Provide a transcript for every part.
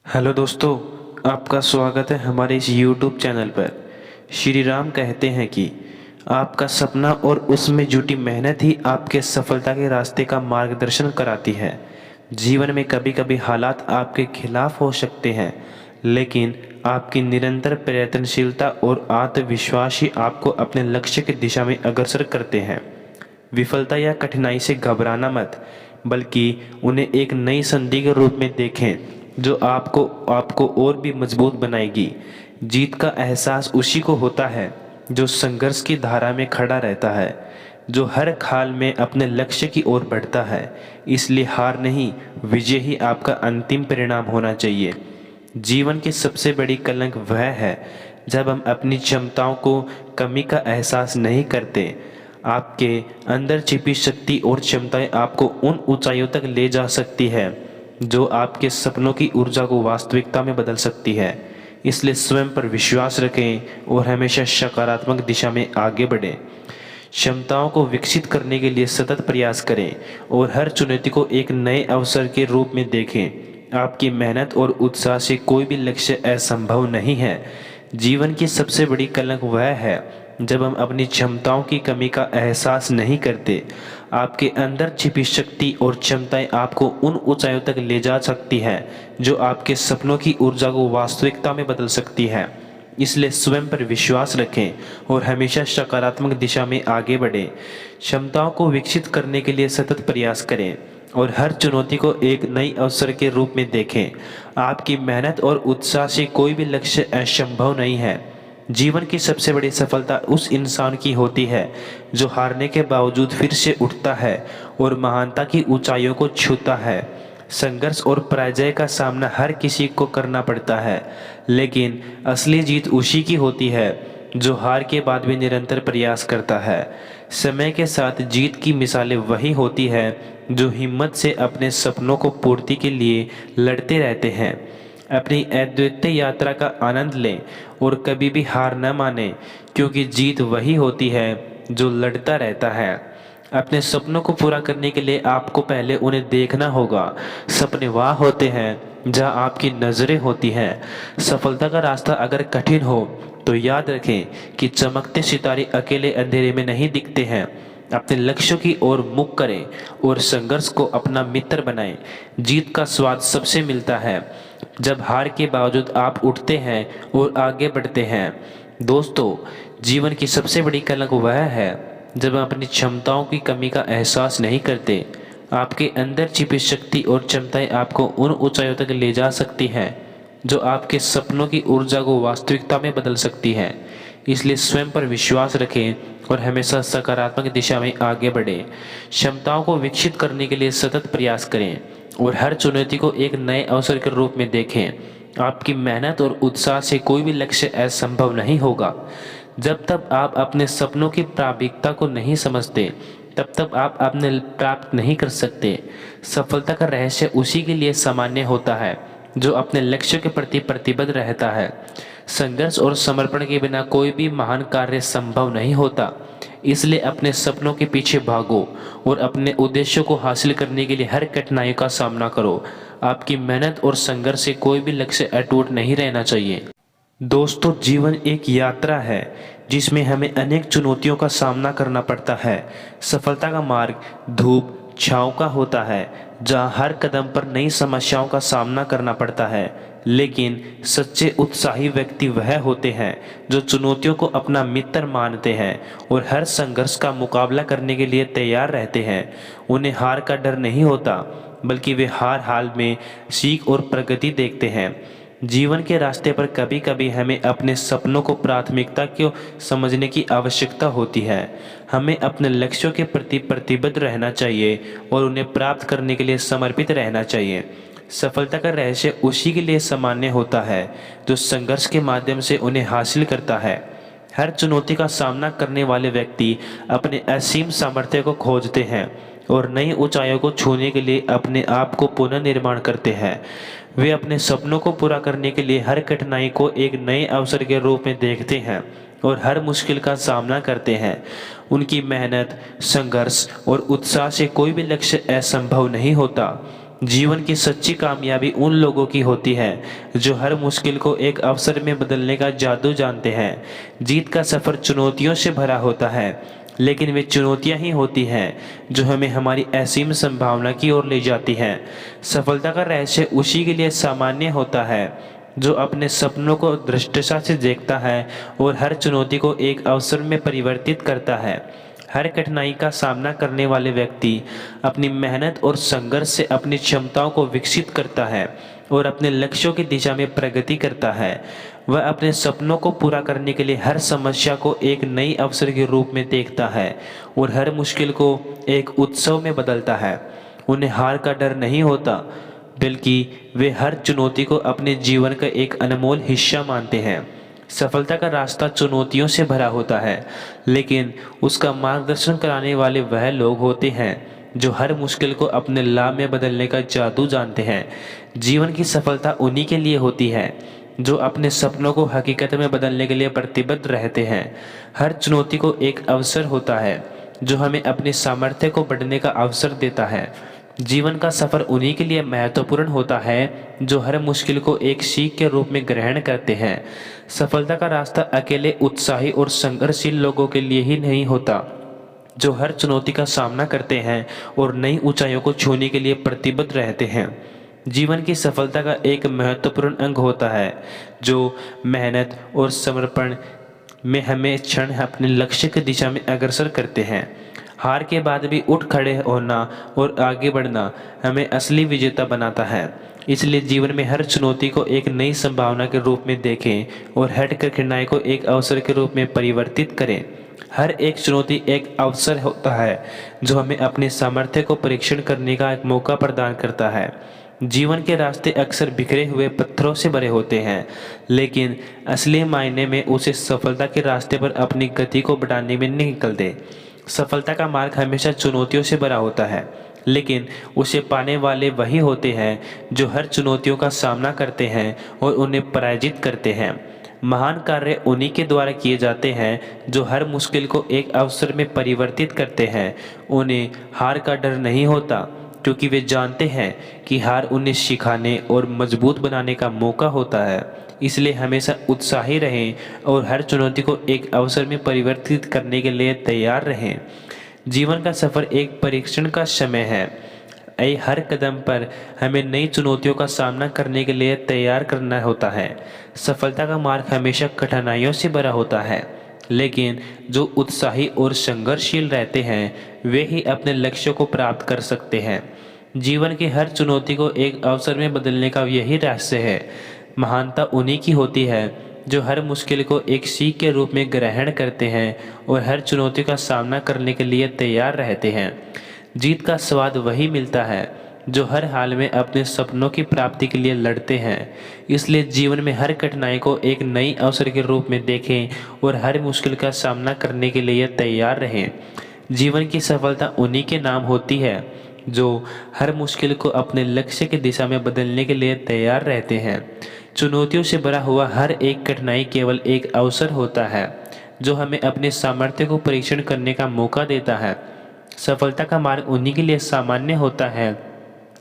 Hello दोस्तों, आपका स्वागत है हमारे इस YouTube चैनल पर। श्री राम कहते हैं कि आपका सपना और उसमें जुटी मेहनत ही आपके सफलता के रास्ते का मार्गदर्शन कराती है। जीवन में कभी कभी हालात आपके खिलाफ हो सकते हैं, लेकिन आपकी निरंतर प्रयत्नशीलता और आत्मविश्वास ही आपको अपने लक्ष्य की दिशा में अग्रसर करते हैं। विफलता या कठिनाई से घबराना मत, बल्कि उन्हें एक नई संधि के रूप में देखें जो आपको आपको और भी मजबूत बनाएगी। जीत का एहसास उसी को होता है जो संघर्ष की धारा में खड़ा रहता है, जो हर हाल में अपने लक्ष्य की ओर बढ़ता है। इसलिए हार नहीं, विजय ही आपका अंतिम परिणाम होना चाहिए। जीवन की सबसे बड़ी कलंक वह है जब हम अपनी क्षमताओं को कमी का एहसास नहीं करते। आपके अंदर छिपी शक्ति और क्षमताएं आपको उन ऊंचाइयों तक ले जा सकती है जो आपके सपनों की ऊर्जा को वास्तविकता में बदल सकती है। इसलिए स्वयं पर विश्वास रखें और हमेशा सकारात्मक दिशा में आगे बढ़ें। क्षमताओं को विकसित करने के लिए सतत प्रयास करें और हर चुनौती को एक नए अवसर के रूप में देखें। आपकी मेहनत और उत्साह से कोई भी लक्ष्य असंभव नहीं है। जीवन की सबसे बड़ी कलंक वह है जब हम अपनी क्षमताओं की कमी का एहसास नहीं करते। आपके अंदर छिपी शक्ति और क्षमताएं आपको उन ऊंचाइयों तक ले जा सकती हैं जो आपके सपनों की ऊर्जा को वास्तविकता में बदल सकती है। इसलिए स्वयं पर विश्वास रखें और हमेशा सकारात्मक दिशा में आगे बढ़ें। क्षमताओं को विकसित करने के लिए सतत प्रयास करें और हर चुनौती को एक नई अवसर के रूप में देखें। आपकी मेहनत और उत्साह से कोई भी लक्ष्य असंभव नहीं है। जीवन की सबसे बड़ी सफलता उस इंसान की होती है जो हारने के बावजूद फिर से उठता है और महानता की ऊंचाइयों को छूता है। संघर्ष और पराजय का सामना हर किसी को करना पड़ता है, लेकिन असली जीत उसी की होती है जो हार के बाद भी निरंतर प्रयास करता है। समय के साथ जीत की मिसालें वही होती है जो हिम्मत से अपने सपनों को पूर्ति के लिए लड़ते रहते हैं। अपनी अद्वितीय यात्रा का आनंद लें और कभी भी हार न माने, क्योंकि जीत वही होती है जो लड़ता रहता है। अपने सपनों को पूरा करने के लिए आपको पहले उन्हें देखना होगा। सपने वहाँ होते हैं जहाँ आपकी नज़रें होती हैं। सफलता का रास्ता अगर कठिन हो तो याद रखें कि चमकते सितारे अकेले अंधेरे में नहीं दिखते हैं। अपने लक्ष्यों की ओर मुख करें और संघर्ष को अपना मित्र बनाएं। जीत का स्वाद सबसे मिलता है जब हार के बावजूद आप उठते हैं और आगे बढ़ते हैं। दोस्तों, जीवन की सबसे बड़ी कलंक वह है जब हम अपनी क्षमताओं की कमी का एहसास नहीं करते। आपके अंदर छिपी शक्ति और क्षमताएं आपको उन ऊंचाइयों तक ले जा सकती हैं जो आपके सपनों की ऊर्जा को वास्तविकता में बदल सकती है। इसलिए स्वयं पर विश्वास रखें और हमेशा सकारात्मक दिशा में आगे बढ़ें। क्षमताओं को विकसित करने के लिए सतत प्रयास करें और हर चुनौती को एक नए अवसर के रूप में देखें। आपकी मेहनत और उत्साह से कोई भी लक्ष्य असंभव नहीं होगा। जब तक आप अपने सपनों की प्राथमिकता को नहीं समझते, तब तक आप अपने प्राप्त नहीं कर सकते। सफलता का रहस्य उसी के लिए सामान्य होता है जो अपने लक्ष्य के प्रति प्रतिबद्ध रहता है। संघर्ष और समर्पण के बिना कोई भी महान कार्य संभव नहीं होता। इसलिए अपने सपनों के पीछे भागो और अपने उद्देश्यों को हासिल करने के लिए हर कठिनाई का सामना करो। आपकी मेहनत और संघर्ष से कोई भी लक्ष्य अटूट नहीं रहना चाहिए। दोस्तों, जीवन एक यात्रा है जिसमें हमें अनेक चुनौतियों का सामना करना पड़ता है। सफलता का मार्ग धूप छांव का होता है, जहां हर कदम पर नई समस्याओं का सामना करना पड़ता है। लेकिन सच्चे उत्साही व्यक्ति वह होते हैं जो चुनौतियों को अपना मित्र मानते हैं और हर संघर्ष का मुकाबला करने के लिए तैयार रहते हैं। उन्हें हार का डर नहीं होता, बल्कि वे हर हाल में सीख और प्रगति देखते हैं। जीवन के रास्ते पर कभी कभी हमें अपने सपनों को प्राथमिकता को समझने की आवश्यकता होती है। हमें अपने लक्ष्यों के प्रति प्रतिबद्ध रहना चाहिए और उन्हें प्राप्त करने के लिए समर्पित रहना चाहिए। सफलता का रहस्य उसी के लिए सामान्य होता है जो संघर्ष के माध्यम से उन्हें हासिल करता है। हर चुनौती का सामना करने वाले व्यक्ति अपने असीम सामर्थ्य को खोजते हैं और नई ऊंचाइयों को छूने के लिए अपने आप को पुनर्निर्माण करते हैं। वे अपने सपनों को पूरा करने के लिए हर कठिनाई को एक नए अवसर के रूप में देखते हैं और हर मुश्किल का सामना करते हैं। उनकी मेहनत, संघर्ष और उत्साह से कोई भी लक्ष्य असंभव नहीं होता। जीवन की सच्ची कामयाबी उन लोगों की होती है जो हर मुश्किल को एक अवसर में बदलने का जादू जानते हैं। जीत का सफ़र चुनौतियों से भरा होता है, लेकिन वे चुनौतियां ही होती हैं जो हमें हमारी असीम संभावना की ओर ले जाती हैं। सफलता का रहस्य उसी के लिए सामान्य होता है जो अपने सपनों को दृष्टता से देखता है और हर चुनौती को एक अवसर में परिवर्तित करता है। हर कठिनाई का सामना करने वाले व्यक्ति अपनी मेहनत और संघर्ष से अपनी क्षमताओं को विकसित करता है और अपने लक्ष्यों की दिशा में प्रगति करता है। वह अपने सपनों को पूरा करने के लिए हर समस्या को एक नई अवसर के रूप में देखता है और हर मुश्किल को एक उत्सव में बदलता है। उन्हें हार का डर नहीं होता, बल्कि वे हर चुनौती को अपने जीवन का एक अनमोल हिस्सा मानते हैं। सफलता का रास्ता चुनौतियों से भरा होता है, लेकिन उसका मार्गदर्शन कराने वाले वह लोग होते हैं जो हर मुश्किल को अपने लाभ में बदलने का जादू जानते हैं। जीवन की सफलता उन्हीं के लिए होती है जो अपने सपनों को हकीकत में बदलने के लिए प्रतिबद्ध रहते हैं। हर चुनौती को एक अवसर होता है जो हमें अपने सामर्थ्य को बढ़ने का अवसर देता है। जीवन का सफ़र उन्हीं के लिए महत्वपूर्ण होता है जो हर मुश्किल को एक सीख के रूप में ग्रहण करते हैं। सफलता का रास्ता अकेले उत्साही और संघर्षशील लोगों के लिए ही नहीं होता जो हर चुनौती का सामना करते हैं और नई ऊंचाइयों को छूने के लिए प्रतिबद्ध रहते हैं। जीवन की सफलता का एक महत्वपूर्ण अंग होता है जो मेहनत और समर्पण में हमें क्षण अपने लक्ष्य की दिशा में अग्रसर करते हैं। हार के बाद भी उठ खड़े होना और आगे बढ़ना हमें असली विजेता बनाता है। इसलिए जीवन में हर चुनौती को एक नई संभावना के रूप में देखें और हर कठिनाई को एक अवसर के रूप में परिवर्तित करें। हर एक चुनौती एक अवसर होता है जो हमें अपने सामर्थ्य को परीक्षण करने का एक मौका प्रदान करता है। जीवन के रास्ते अक्सर बिखरे हुए पत्थरों से भरे होते हैं, लेकिन असली मायने में उसे सफलता के रास्ते पर अपनी गति को बढ़ाने में नहीं निकलते। सफलता का मार्ग हमेशा चुनौतियों से भरा होता है, लेकिन उसे पाने वाले वही होते हैं जो हर चुनौतियों का सामना करते हैं और उन्हें पराजित करते हैं। महान कार्य उन्हीं के द्वारा किए जाते हैं जो हर मुश्किल को एक अवसर में परिवर्तित करते हैं। उन्हें हार का डर नहीं होता, क्योंकि वे जानते हैं कि हार उन्हें सिखाने और मजबूत बनाने का मौका होता है। इसलिए हमेशा उत्साही रहें और हर चुनौती को एक अवसर में परिवर्तित करने के लिए तैयार रहें। जीवन का सफ़र एक परीक्षण का समय है। हर कदम पर हमें नई चुनौतियों का सामना करने के लिए तैयार करना होता है। सफलता का मार्ग हमेशा कठिनाइयों से भरा होता है, लेकिन जो उत्साही और संघर्षशील रहते हैं वे ही अपने लक्ष्यों को प्राप्त कर सकते हैं। जीवन की हर चुनौती को एक अवसर में बदलने का यही रहस्य है। महानता उन्हीं की होती है जो हर मुश्किल को एक सीख के रूप में ग्रहण करते हैं और हर चुनौती का सामना करने के लिए तैयार रहते हैं। जीत का स्वाद वही मिलता है जो हर हाल में अपने सपनों की प्राप्ति के लिए लड़ते हैं। इसलिए जीवन में हर कठिनाई को एक नई अवसर के रूप में देखें और हर मुश्किल का सामना करने के लिए तैयार रहें। जीवन की सफलता उन्हीं के नाम होती है जो हर मुश्किल को अपने लक्ष्य की दिशा में बदलने के लिए तैयार रहते हैं। चुनौतियों से भरा हुआ हर एक कठिनाई केवल एक अवसर होता है जो हमें अपने सामर्थ्य को परीक्षण करने का मौका देता है। सफलता का मार्ग उन्हीं के लिए सामान्य होता है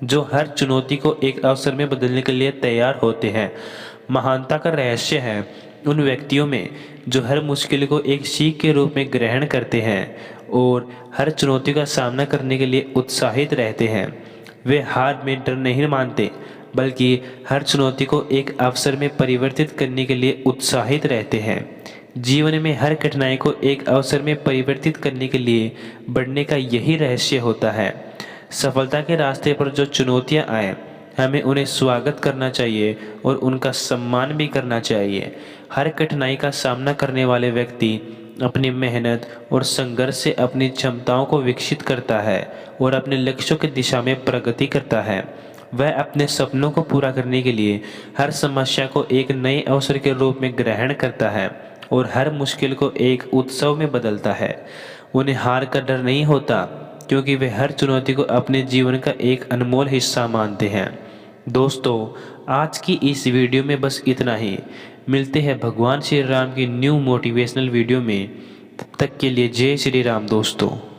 जो हर चुनौती को एक अवसर में बदलने के लिए तैयार होते हैं। महानता का रहस्य है उन व्यक्तियों में जो हर मुश्किल को एक सीख के रूप में ग्रहण करते हैं और हर चुनौती का सामना करने के लिए उत्साहित रहते हैं। वे हार में डर नहीं मानते, बल्कि हर चुनौती को एक अवसर में परिवर्तित करने के लिए उत्साहित रहते हैं। जीवन में हर कठिनाई को एक अवसर में परिवर्तित करने के लिए बढ़ने का यही रहस्य होता है। सफलता के रास्ते पर जो चुनौतियां आए, हमें उन्हें स्वागत करना चाहिए और उनका सम्मान भी करना चाहिए। हर कठिनाई का सामना करने वाले व्यक्ति अपनी मेहनत और संघर्ष से अपनी क्षमताओं को विकसित करता है और अपने लक्ष्यों की दिशा में प्रगति करता है। वह अपने सपनों को पूरा करने के लिए हर समस्या को एक नए अवसर के रूप में ग्रहण करता है और हर मुश्किल को एक उत्सव में बदलता है। उन्हें हार का डर नहीं होता, क्योंकि वे हर चुनौती को अपने जीवन का एक अनमोल हिस्सा मानते हैं। दोस्तों, आज की इस वीडियो में बस इतना ही। मिलते हैं भगवान श्री राम की न्यू मोटिवेशनल वीडियो में। तब तक के लिए जय श्री राम दोस्तों।